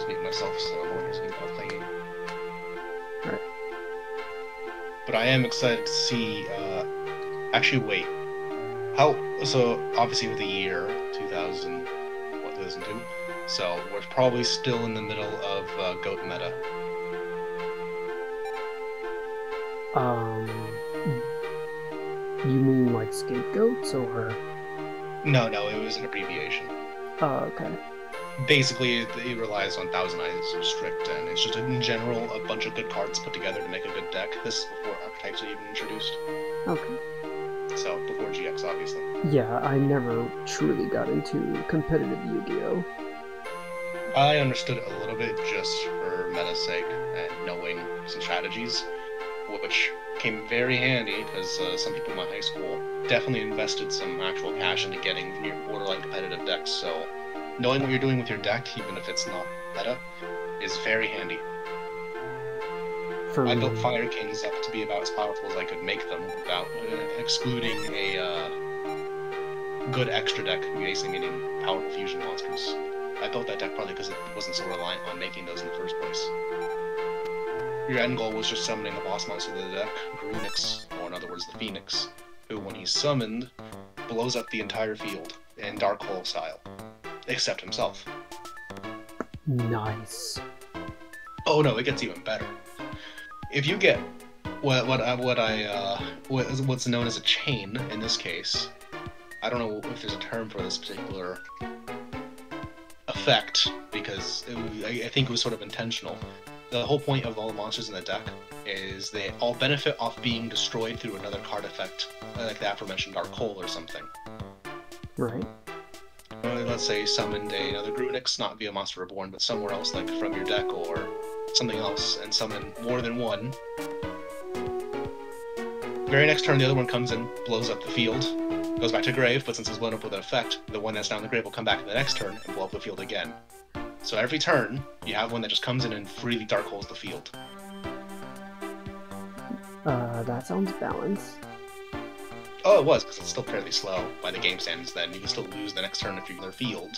just mute myself so no one hears me while playing. Right. But I am excited to see. Actually, wait. How? So obviously with the year 2000, what 2002. So we're probably still in the middle of GOAT meta. You mean like scapegoats or? No, it was an abbreviation. Oh, okay. Basically, it relies on Thousand Eyes Strict, and it's just in general a bunch of good cards put together to make a good deck. This is before archetypes are even introduced. Okay. So before GX, obviously. Yeah, I never truly got into competitive Yu-Gi-Oh! I understood it a little bit just for meta's sake and knowing some strategies, which came very handy because some people in my high school definitely invested some actual cash into getting near borderline competitive decks. So knowing what you're doing with your deck, even if it's not meta, is very handy. I built Fire Kings up to be about as powerful as I could make them without excluding a good extra deck, basically meaning powerful fusion monsters. I built that deck probably because it wasn't so reliant on making those in the first place. Your end goal was just summoning a boss monster to the deck, Grunix, or in other words the Phoenix, who when he's summoned, blows up the entire field in Dark Hole style, except himself. Nice. Oh no, it gets even better. If you get what's known as a chain in this case, I don't know if there's a term for this particular effect because I think it was sort of intentional. The whole point of all the monsters in the deck is they all benefit off being destroyed through another card effect, like the aforementioned Dark Hole or something. Right. Let's say you summoned another Grunix, not via Monster Reborn, but somewhere else, like from your deck or something else, and summon more than one. Very next turn, the other one comes in, blows up the field, goes back to grave, but since it's blown up with an effect, the one that's down in the grave will come back in the next turn and blow up the field again. So every turn, you have one that just comes in and freely Dark Holes the field. That sounds balanced. Oh, it was, because it's still fairly slow by the game standards then. You can still lose the next turn if you're in their field,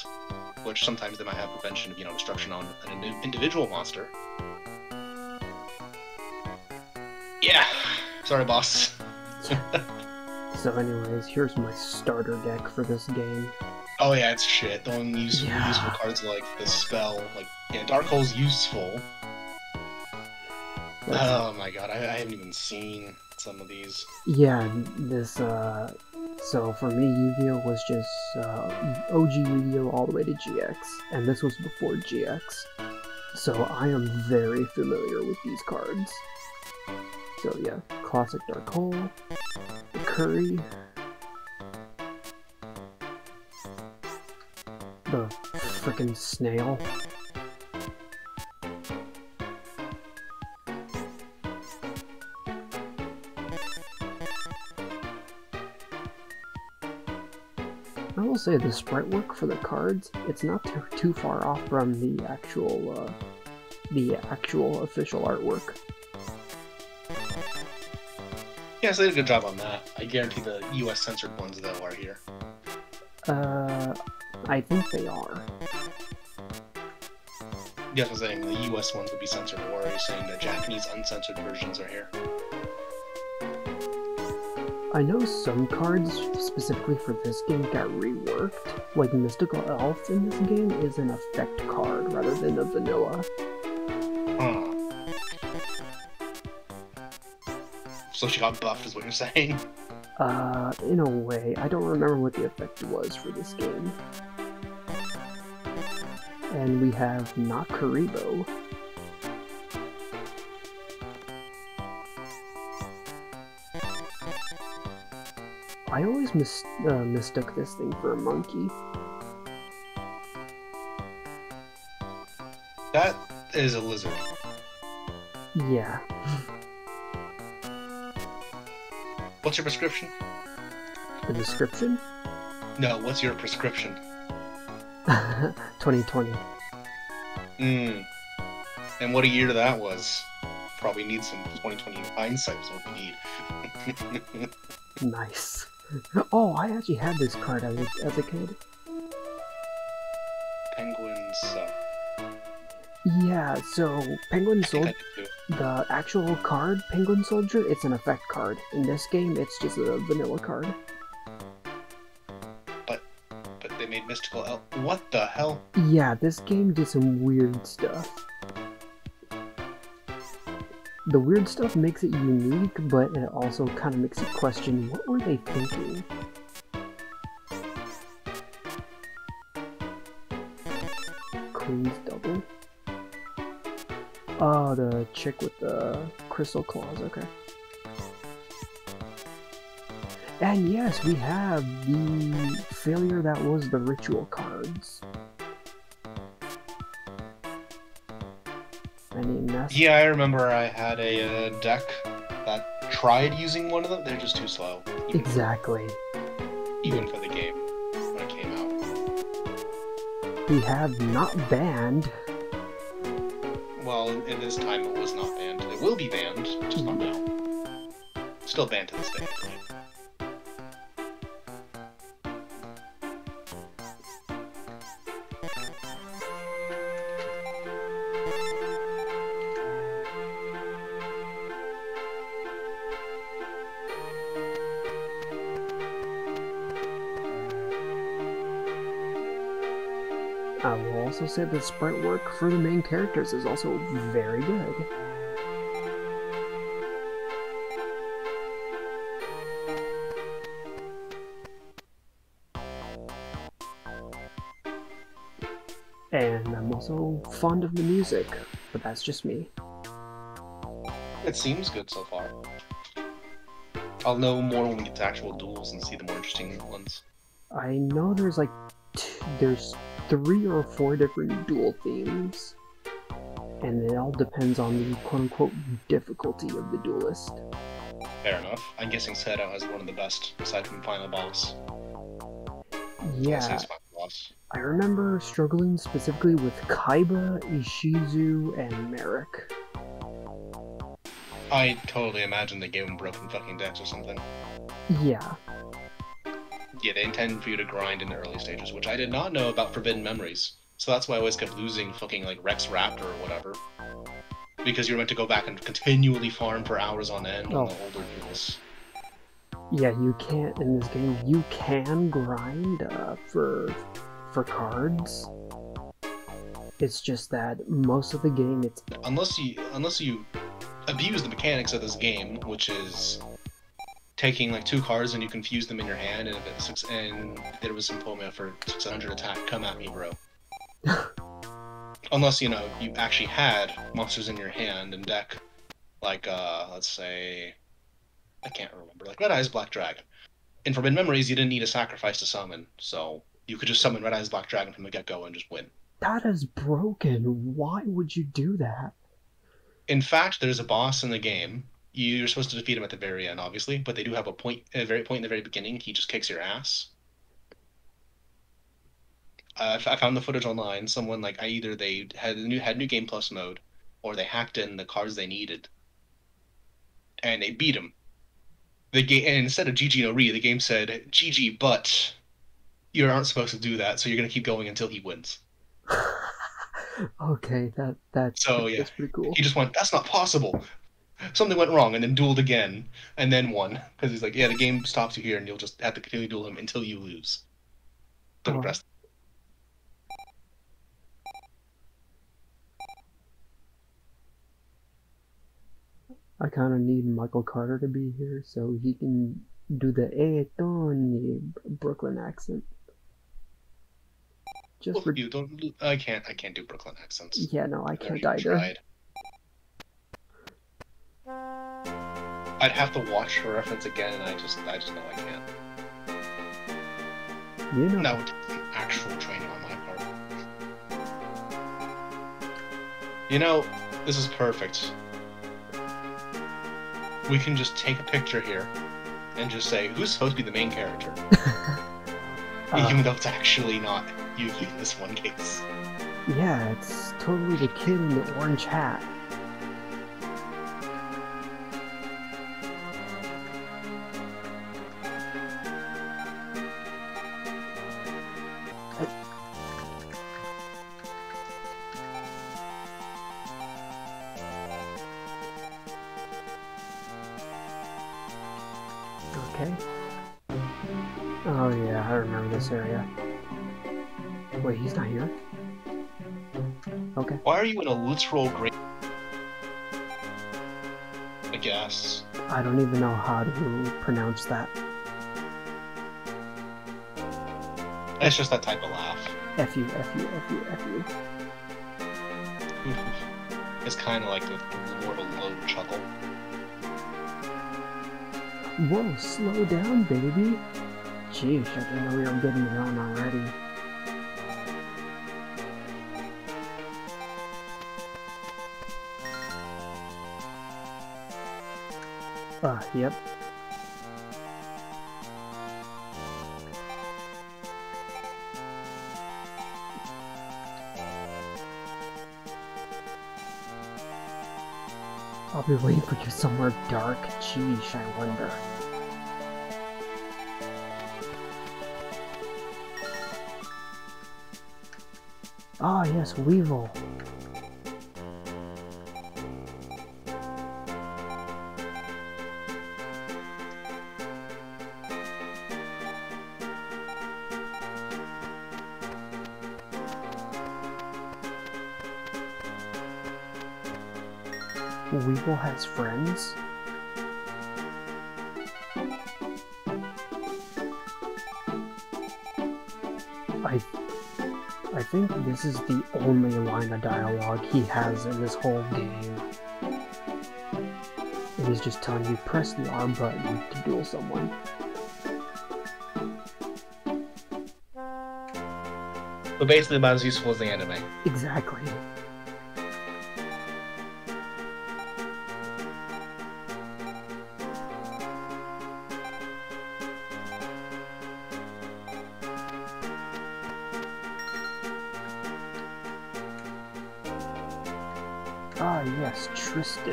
which sometimes they might have prevention of, destruction on an individual monster. Yeah! Sorry, boss. So anyways, here's my starter deck for this game. Oh yeah, it's shit. The only useful cards like the spell, Dark Hole's useful. Oh my god, I haven't even seen some of these. Yeah, this, so for me, Yu-Gi-Oh! Was just, OG Yu-Gi-Oh! All the way to GX, and this was before GX. So I am very familiar with these cards. So yeah, classic Dark Hole, the Curry, the frickin' snail. I will say the sprite work for the cards, it's not too far off from the actual official artwork. Yes, they did a good job on that. I guarantee the US censored ones, though, are here. I think they are. Yes, I was saying the US ones would be censored, or are you saying the Japanese uncensored versions are here? I know some cards, specifically for this game, got reworked. Like Mystical Elf in this game is an effect card rather than a vanilla. Huh. So she got buffed, is what you're saying? In a way. I don't remember what the effect was for this game. And we have Nakaribo. I always mistook this thing for a monkey. That is a lizard. Yeah. What's your prescription? The description? No, what's your prescription? 2020. And what a year that was. Probably need some 2020 hindsight is what we need. Nice. Oh, I actually had this card as a kid. Penguins. Yeah, so Penguin I think I Soldier, did too. the actual card, Penguin Soldier, it's an effect card. In this game, it's just a vanilla card. But they made Mystical Elf. What the hell? Yeah, this game did some weird stuff. The weird stuff makes it unique, but it also kind of makes you question, what were they thinking? Queen's Double? Oh, the chick with the crystal claws, okay. And yes, we have the failure that was the ritual cards. I mean, that's... Yeah, I remember I had a deck that tried using one of them. They're just too slow. Exactly. Even for the game when it came out. We have not banned. Well, in this time it was not banned. It will be banned, just not now. Still banned to this day. I will also say the sprite work for the main characters is also very good. And I'm also fond of the music, but that's just me. It seems good so far. I'll know more when we get to actual duels and see the more interesting ones. I know there's like there's 3 or 4 different duel themes, and it all depends on the quote-unquote difficulty of the duelist. Fair enough. I'm guessing Seto has one of the best, aside from Final Boss. Yeah, Final Boss. I remember struggling specifically with Kaiba, Ishizu, and Merrick. I totally imagine they gave him broken fucking decks or something. Yeah. Yeah, they intend for you to grind in the early stages, which I did not know about Forbidden Memories. So that's why I always kept losing fucking like Rex Raptor or whatever. Because you're meant to go back and continually farm for hours on end on the older duels. Yeah, you can't in this game. You can grind for cards. It's just that most of the game, it's unless you abuse the mechanics of this game, which is taking like 2 cards and you confuse them in your hand, and there was some Poma for 600 attack. Come at me, bro. Unless you actually had monsters in your hand and deck, like let's say, I can't remember, like Red Eyes Black Dragon. In Forbidden Memories, you didn't need a sacrifice to summon, so you could just summon Red Eyes Black Dragon from the get-go and just win. That is broken. Why would you do that? In fact, there's a boss in the game. You're supposed to defeat him at the very end, obviously, but they do have a point in the very beginning. He just kicks your ass. I found the footage online. Someone like either they had new game plus mode, or they hacked in the cards they needed, and they beat him. The game, and instead of GG no Re, the game said GG, but you aren't supposed to do that, so you're gonna keep going until he wins. Okay, that's pretty cool. He just went, that's not possible. Something went wrong, and then dueled again, and then won. Because he's like, yeah, the game stops you here, and you'll just have to continue duel him until you lose. Don't press. I kind of need Michael Carter to be here so he can do the Tony Brooklyn accent. Just for you, don't. I can't do Brooklyn accents. Yeah, no, I can't either. Tried. I'd have to watch the reference again, and I just know I can't. You know. That would take some actual training on my part. You know, this is perfect. We can just take a picture here and just say, who's supposed to be the main character? Even though it's actually not Yuki in this one case. Yeah, it's totally the kid in the orange hat. Yeah, I remember this area. Wait, he's not here? Okay. Why are you in a literal grave? I guess. I don't even know how to pronounce that. It's just that type of laugh. F you, F you, F you, F you. It's kind of like more of a low chuckle. Whoa, slow down, baby. Jeez, I didn't know we were getting it on already. Yep. I'll be waiting for you somewhere dark. Sheesh, I wonder. Ah, yes, Weevil. Weevil has friends? I think this is the only line of dialogue he has in this whole game. And he's just telling you, press the R button to duel someone. But basically about as useful as the anime. Exactly. Ah, yes, Tristan.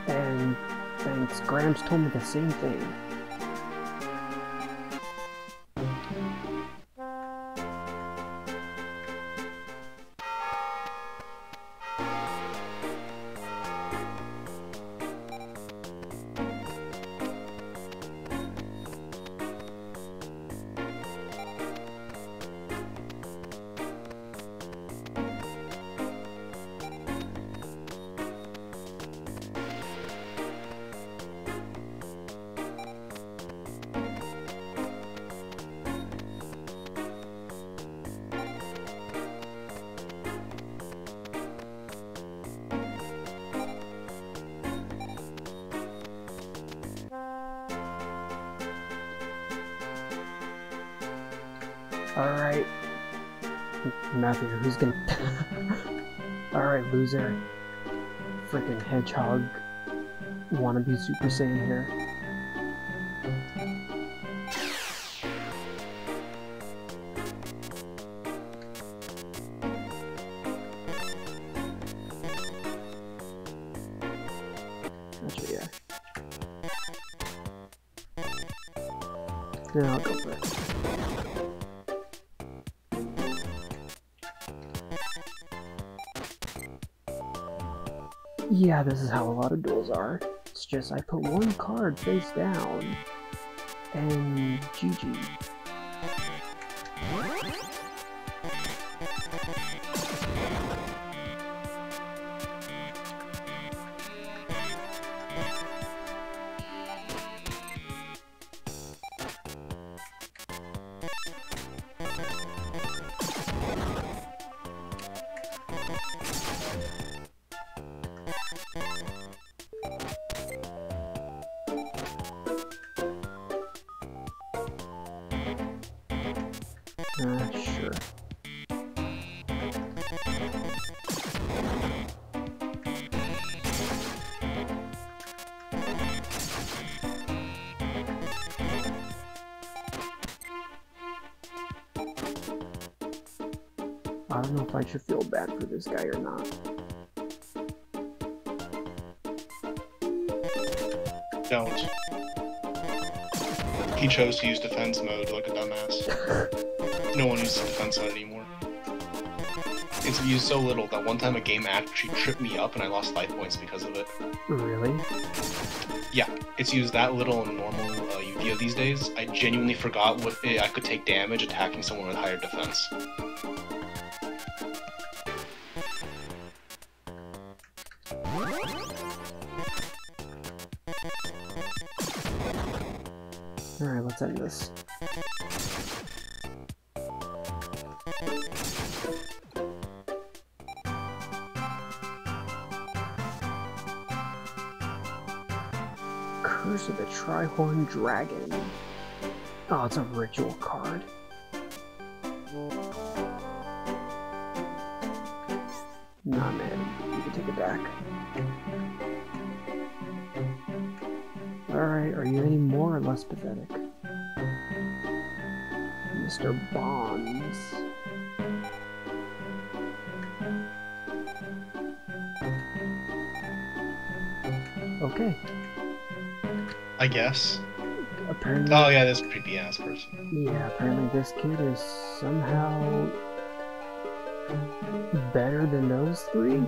And thanks, Gramps told me the same thing. Alright. Matthew, who's gonna... Alright, loser. Freaking hedgehog. Wannabe Super Saiyan here. Gotcha, yeah. Yeah, I'll go for it. Yeah, this is how a lot of duels are. It's just I put one card face down, and GG. Sure. I don't know if I should feel bad for this guy or not. Don't. He chose to use defense mode like a dumbass. No one uses defense mode anymore. It's used so little that one time a game actually tripped me up and I lost life points because of it. Really? Yeah, it's used that little in normal Yu-Gi-Oh these days, I genuinely forgot what I could take damage attacking someone with higher defense. Alright, let's end this. Curse of the Trihorn Dragon. Oh, it's a ritual card. Nah, man. You can take it back. Alright, are you any more or less pathetic? Mr. Bonds. Okay. I guess. Apparently. Oh yeah, this creepy ass person. Yeah, apparently this kid is somehow better than those three?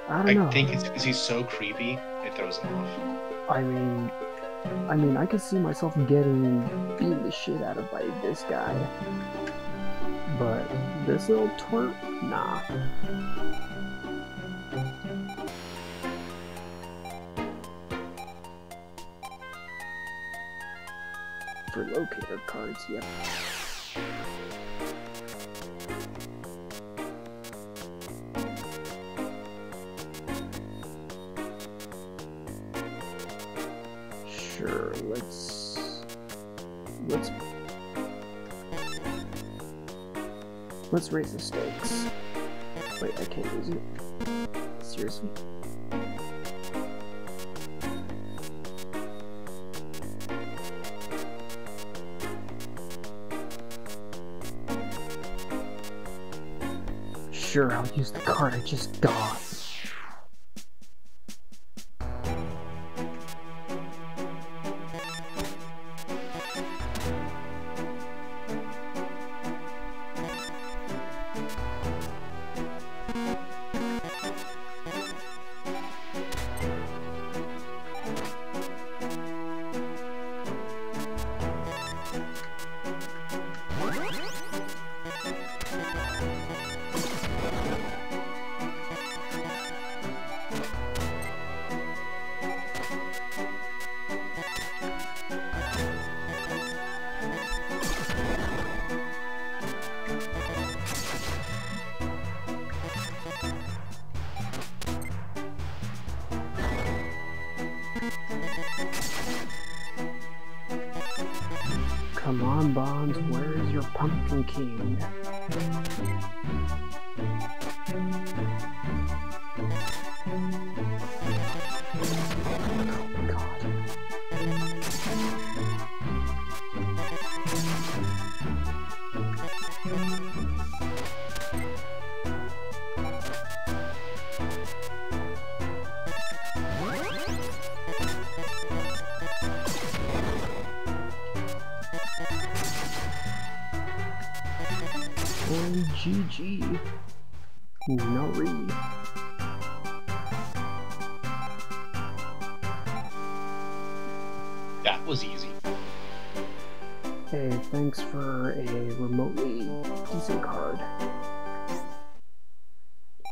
I don't know. I think it's because he's so creepy, it throws him off. I mean, I could see myself getting beaten the shit out of by this guy. But this little twerp? Nah. For locator cards, yep. Sure, let's raise the stakes. Wait, I can't use it. Seriously? Sure, I'll use the card I just got. Come on, Bonds, where is your Pumpkin King? Oh my god. And GG. No read. That was easy. Hey, thanks for a remotely decent card.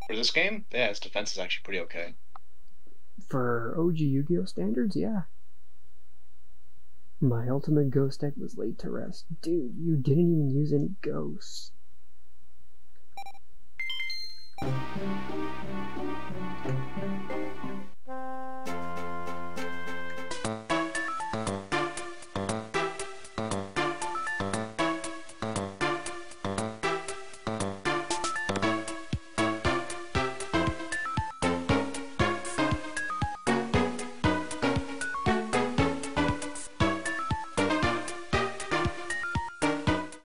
For this game, yeah, its defense is actually pretty okay. For OG Yu-Gi-Oh! Standards, yeah. My ultimate ghost deck was laid to rest. Dude, you didn't even use any ghosts.